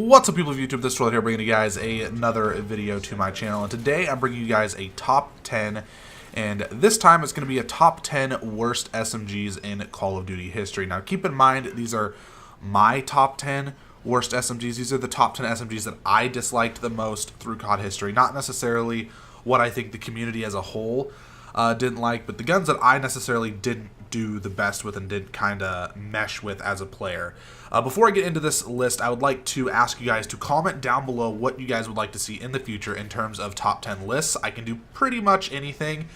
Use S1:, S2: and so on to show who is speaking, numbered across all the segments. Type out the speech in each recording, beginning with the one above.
S1: What's up, people of YouTube? This is Troll here, bringing you guys another video to my channel, and today I'm bringing you guys a top 10, and this time it's going to be a top 10 worst SMGs in Call of Duty history. Now keep in mind, these are my top 10 worst SMGs. These are the top 10 SMGs that I disliked the most through COD history, not necessarily what I think the community as a whole didn't like, but the guns that I necessarily didn't do the best with and did kind of mesh with as a player. Before I get into this list, I would like to ask you guys to comment down below what you guys would like to see in the future in terms of top 10 lists. I can do pretty much anything.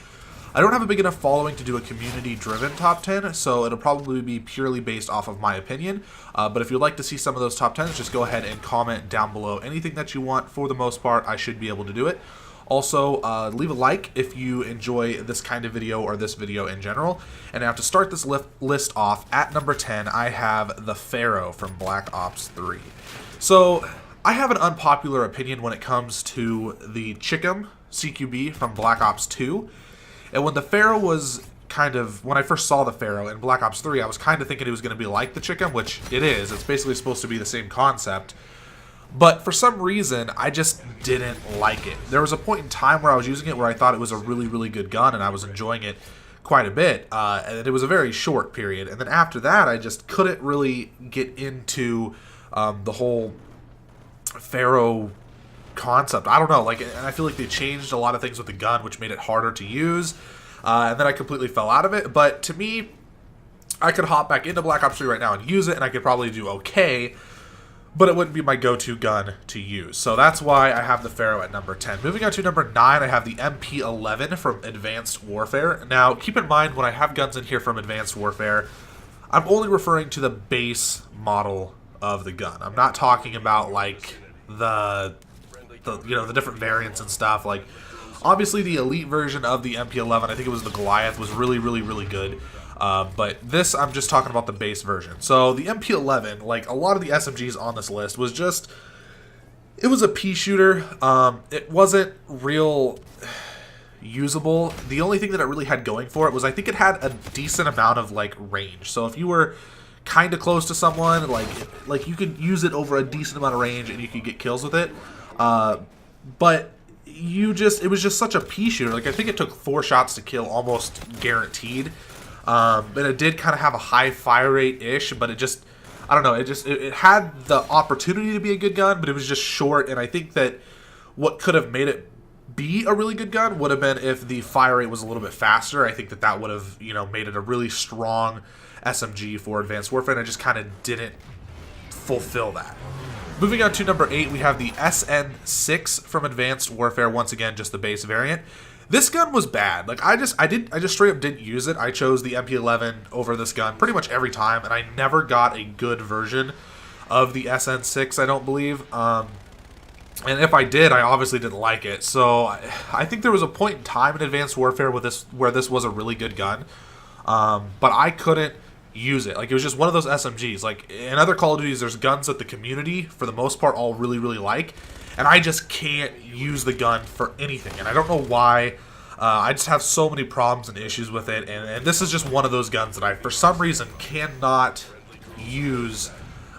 S1: I don't have a big enough following to do a community-driven top 10, so it'll probably be purely based off of my opinion. But if you'd like to see some of those top 10s, just go ahead and comment down below anything that you want. For the most part, I should be able to do it. Also, leave a like if you enjoy this kind of video or this video in general. And now to start this list off, at number 10, I have the Pharaoh from Black Ops 3. So, I have an unpopular opinion when it comes to the Chickum CQB from Black Ops 2. And when the Pharaoh was when I first saw the Pharaoh in Black Ops 3, I was kind of thinking it was going to be like the Chickum, which it is. It's basically supposed to be the same concept. But for some reason, I just didn't like it. There was a point in time where I was using it where I thought it was a really, really good gun, and I was enjoying it quite a bit. And it was a very short period. And then after that, I just couldn't really get into the whole Pharaoh concept. I don't know. And I feel like they changed a lot of things with the gun, which made it harder to use. And then I completely fell out of it. But to me, I could hop back into Black Ops 3 right now and use it, and I could probably do okay. But it wouldn't be my go-to gun to use. So that's why I have the Pharaoh at number 10. Moving on to number 9, I have the MP11 from Advanced Warfare. Now, keep in mind, when I have guns in here from Advanced Warfare, I'm only referring to the base model of the gun. I'm not talking about, like, the different variants and stuff. Like, obviously, the elite version of the MP11, I think it was the Goliath, was really, really, really good. But this, I'm just talking about the base version. So the MP11, like a lot of the SMGs on this list, was just, it was a pea shooter. It wasn't real usable. The only thing that it really had going for it was I think it had a decent amount of like range. So if you were kind of close to someone, like you could use it over a decent amount of range and you could get kills with it. But it was just such a pea shooter. Like I think it took 4 shots to kill almost guaranteed. And it did kind of have a high fire rate-ish, but I don't know, it had the opportunity to be a good gun, but it was just short, and I think that what could have made it be a really good gun would have been if the fire rate was a little bit faster. I think that would have, made it a really strong SMG for Advanced Warfare, and I just kind of didn't fulfill that. Moving on to number 8, we have the SN6 from Advanced Warfare, once again, just the base variant. This gun was bad. Like I just straight up didn't use it. I chose the MP11 over this gun pretty much every time, and I never got a good version of the SN6, I don't believe. And if I did, I obviously didn't like it. So I think there was a point in time in Advanced Warfare where this was a really good gun, but I couldn't use it. Like it was just one of those SMGs. Like in other Call of Duties, there's guns that the community, for the most part, all really, really like. And I just can't use the gun for anything. And I don't know why. I just have so many problems and issues with it. And this is just one of those guns that I, for some reason, cannot use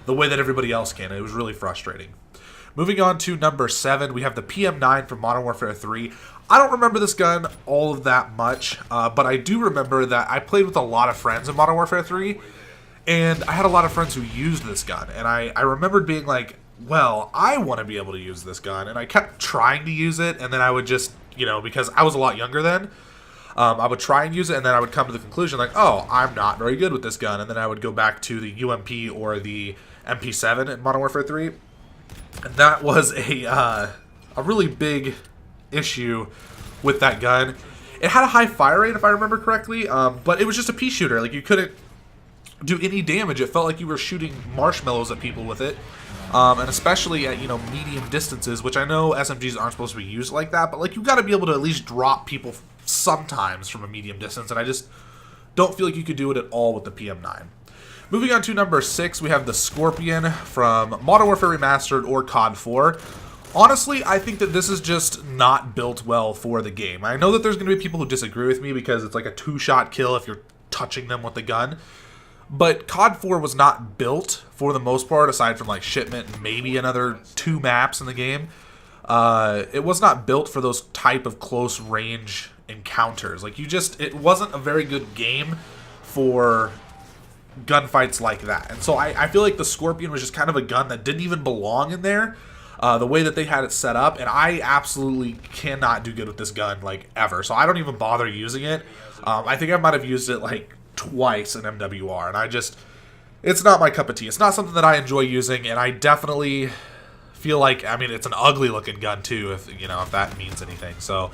S1: the way that everybody else can. It was really frustrating. Moving on to number 7, we have the PM9 from Modern Warfare 3. I don't remember this gun all of that much. But I do remember that I played with a lot of friends in Modern Warfare 3. And I had a lot of friends who used this gun. And I remembered being like, well, I want to be able to use this gun, and I kept trying to use it, and then I would just, because I was a lot younger then, I would try and use it, and then I would come to the conclusion, like, oh, I'm not very good with this gun, and then I would go back to the UMP or the MP7 in Modern Warfare 3, and that was a really big issue with that gun. It had a high fire rate, if I remember correctly, but it was just a pea shooter. Like, you couldn't do any damage. It felt like you were shooting marshmallows at people with it. And especially at, medium distances, which I know SMGs aren't supposed to be used like that, but, like, you got to be able to at least drop people sometimes from a medium distance, and I just don't feel like you could do it at all with the PM9. Moving on to number 6, we have the Scorpion from Modern Warfare Remastered or COD 4. Honestly, I think that this is just not built well for the game. I know that there's going to be people who disagree with me because it's like a 2-shot kill if you're touching them with the gun. But COD 4 was not built, for the most part, aside from like shipment and maybe another 2 maps in the game. It was not built for those type of close range encounters. Like, it wasn't a very good game for gunfights like that. And so I feel like the Scorpion was just kind of a gun that didn't even belong in there, the way that they had it set up. And I absolutely cannot do good with this gun, like, ever. So I don't even bother using it. I think I might have used it like twice in MWR, and it's not my cup of tea. It's not something that I enjoy using, and I definitely feel like, I mean, it's an ugly looking gun too, if that means anything. So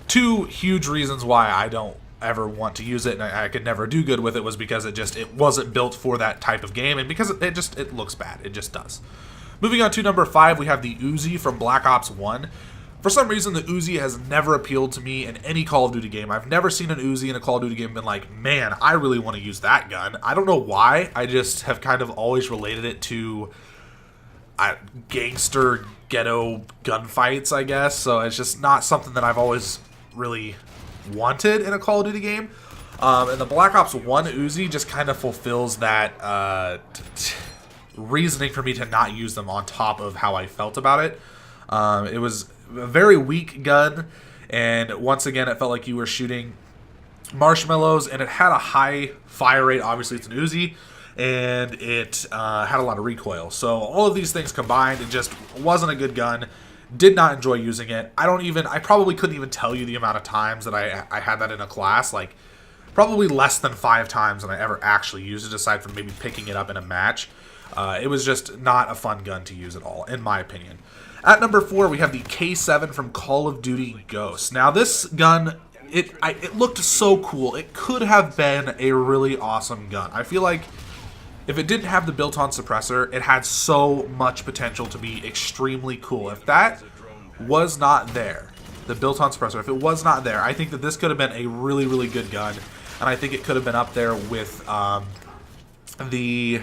S1: 2 huge reasons why I don't ever want to use it, and I could never do good with it, was because it wasn't built for that type of game, and because it looks bad. It just does. Moving on to number 5, we have the Uzi from Black Ops 1. For some reason, the Uzi has never appealed to me in any Call of Duty game. I've never seen an Uzi in a Call of Duty game and been like, man, I really want to use that gun. I don't know why. I just have kind of always related it to gangster ghetto gunfights, I guess. So it's just not something that I've always really wanted in a Call of Duty game. And the Black Ops 1 Uzi just kind of fulfills that reasoning for me to not use them, on top of how I felt about it. It was a very weak gun, and once again it felt like you were shooting marshmallows, and it had a high fire rate. Obviously it's an Uzi, and it had a lot of recoil. So all of these things combined, it just wasn't a good gun. Did not enjoy using it. I probably couldn't even tell you the amount of times that I had that in a class. Like, probably less than 5 times that I ever actually used it, aside from maybe picking it up in a match. It was just not a fun gun to use at all, in my opinion. At number 4, we have the K7 from Call of Duty Ghosts. Now, this gun, it looked so cool. It could have been a really awesome gun. I feel like if it didn't have the built-on suppressor, it had so much potential to be extremely cool. If that was not there, the built-on suppressor, if it was not there, I think that this could have been a really, really good gun. And I think it could have been up there with the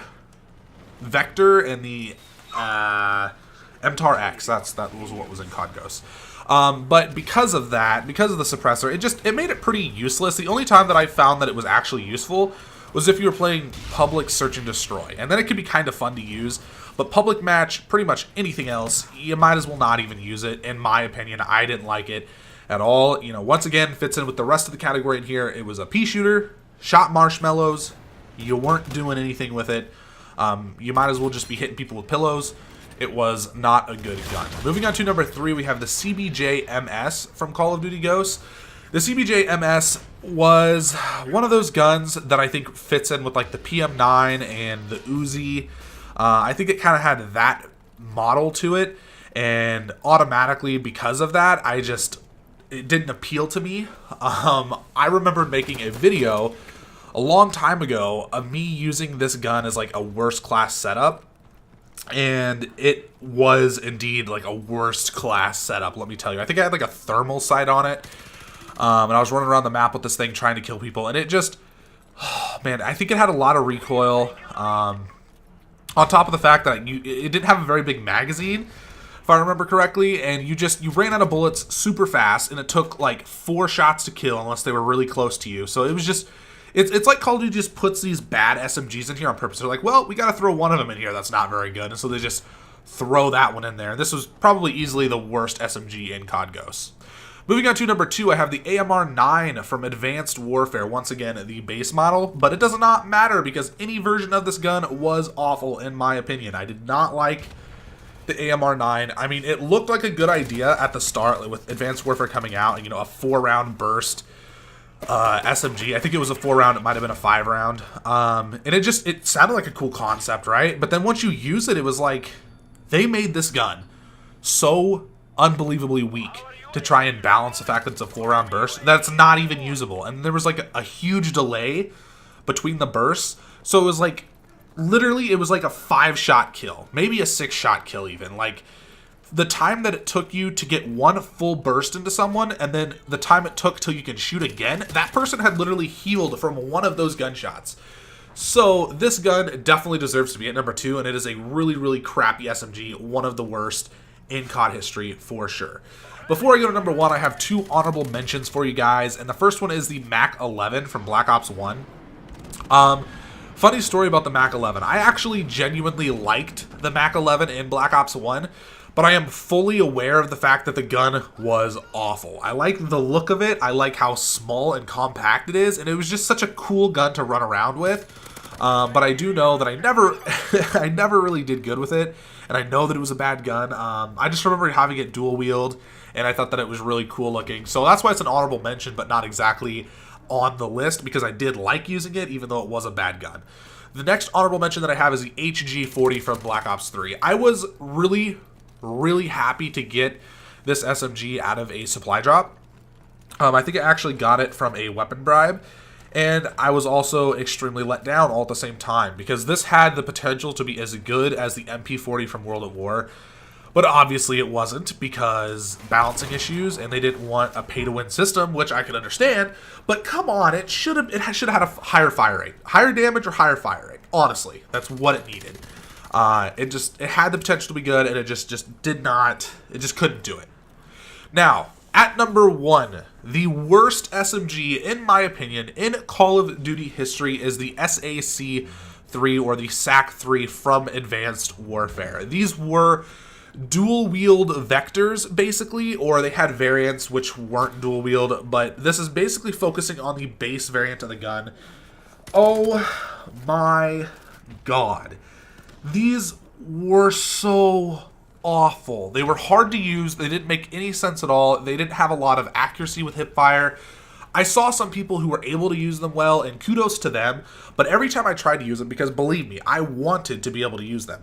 S1: Vector and the MTAR X. That was what was in COD Ghosts. But because of that, because of the suppressor, it made it pretty useless. The only time that I found that it was actually useful was if you were playing public search and destroy, and then it could be kind of fun to use. But public match, pretty much anything else, you might as well not even use it. In my opinion, I didn't like it at all. Once again, fits in with the rest of the category in here. It was a pea shooter, shot marshmallows. You weren't doing anything with it. You might as well just be hitting people with pillows. It was not a good gun. Moving on to number 3, we have the CBJ-MS from Call of Duty Ghosts. The CBJ-MS was one of those guns that I think fits in with like the PM9 and the Uzi. I think it kind of had that model to it, and automatically because of that, it didn't appeal to me. I remember making a video a long time ago of me using this gun as like a worst class setup. And it was indeed like a worst class setup, let me tell you. I think I had like a thermal sight on it. And I was running around the map with this thing trying to kill people. And it just, man, I think it had a lot of recoil. On top of the fact that it didn't have a very big magazine, if I remember correctly. And you ran out of bullets super fast. And it took like 4 shots to kill unless they were really close to you. So it was just... It's like Call of Duty just puts these bad SMGs in here on purpose. They're like, well, we got to throw one of them in here that's not very good. And so they just throw that one in there. And this was probably easily the worst SMG in COD Ghosts. Moving on to number 2, I have the AMR-9 from Advanced Warfare. Once again, the base model. But it does not matter because any version of this gun was awful, in my opinion. I did not like the AMR-9. I mean, it looked like a good idea at the start with Advanced Warfare coming out. And, a 4-round burst. SMG. I think it was a 4-round. It might have been a 5-round. And it sounded like a cool concept, right? But then once you use it, it was like they made this gun so unbelievably weak to try and balance the fact that it's a 4-round burst that's not even usable. And there was like a huge delay between the bursts. So it was like, literally, it was like a 5-shot kill, maybe a 6-shot kill even. Like, the time that it took you to get one full burst into someone, and then the time it took till you can shoot again, that person had literally healed from one of those gunshots. So this gun definitely deserves to be at number 2, and it is a really, really crappy SMG, one of the worst in COD history for sure. Before I go to number 1, I have 2 honorable mentions for you guys, and the first one is the MAC-11 from Black Ops 1. Funny story about the Mac 11. I actually genuinely liked the Mac 11 in Black Ops 1, but I am fully aware of the fact that the gun was awful. I like the look of it. I like how small and compact it is, and it was just such a cool gun to run around with. But I do know that I never, I never really did good with it, and I know that it was a bad gun. I just remember having it dual wield, and I thought that it was really cool looking. So that's why it's an honorable mention, but not exactly on the list, because I did like using it, even though it was a bad gun. The next honorable mention that I have is the HG40 from Black Ops 3. I was really happy to get this SMG out of a supply drop. I think I actually got it from a weapon bribe, and I was also extremely let down all at the same time, because this had the potential to be as good as the MP40 from World at War, but obviously it wasn't, because balancing issues, and they didn't want a pay-to-win system, which I can understand. But come on, it should have had a higher fire rate, higher damage or higher fire rate. Honestly, that's what it needed. It had the potential to be good, and it just did not. It just couldn't do it. Now, at number 1, the worst SMG, in my opinion, in Call of Duty history is the SAC-3 or the SAC-3 from Advanced Warfare. These were dual wield vectors, basically, or they had variants which weren't dual wield, but this is basically focusing on the base variant of the gun. Oh my god. These were so awful. They were hard to use. They didn't make any sense at all. They didn't have a lot of accuracy with hipfire. I saw some people who were able to use them well, and kudos to them, but every time I tried to use them, because believe me, I wanted to be able to use them,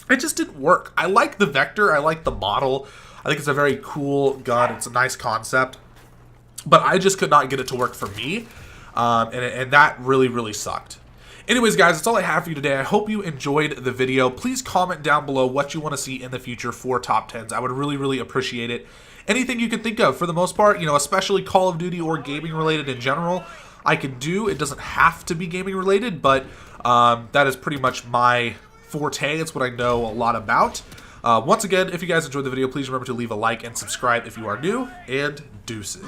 S1: it just didn't work. I like the vector. I like the model. I think it's a very cool gun. It's a nice concept. But I just could not get it to work for me. And that really sucked. Anyways, guys, that's all I have for you today. I hope you enjoyed the video. Please comment down below what you want to see in the future for top 10s. I would really appreciate it. Anything you can think of, for the most part, you know, especially Call of Duty or gaming related in general, I can do. It doesn't have to be gaming related, but that is pretty much my forte. It's what I know a lot about. Once again, if you guys enjoyed the video, please remember to leave a like and subscribe if you are new, and deuces.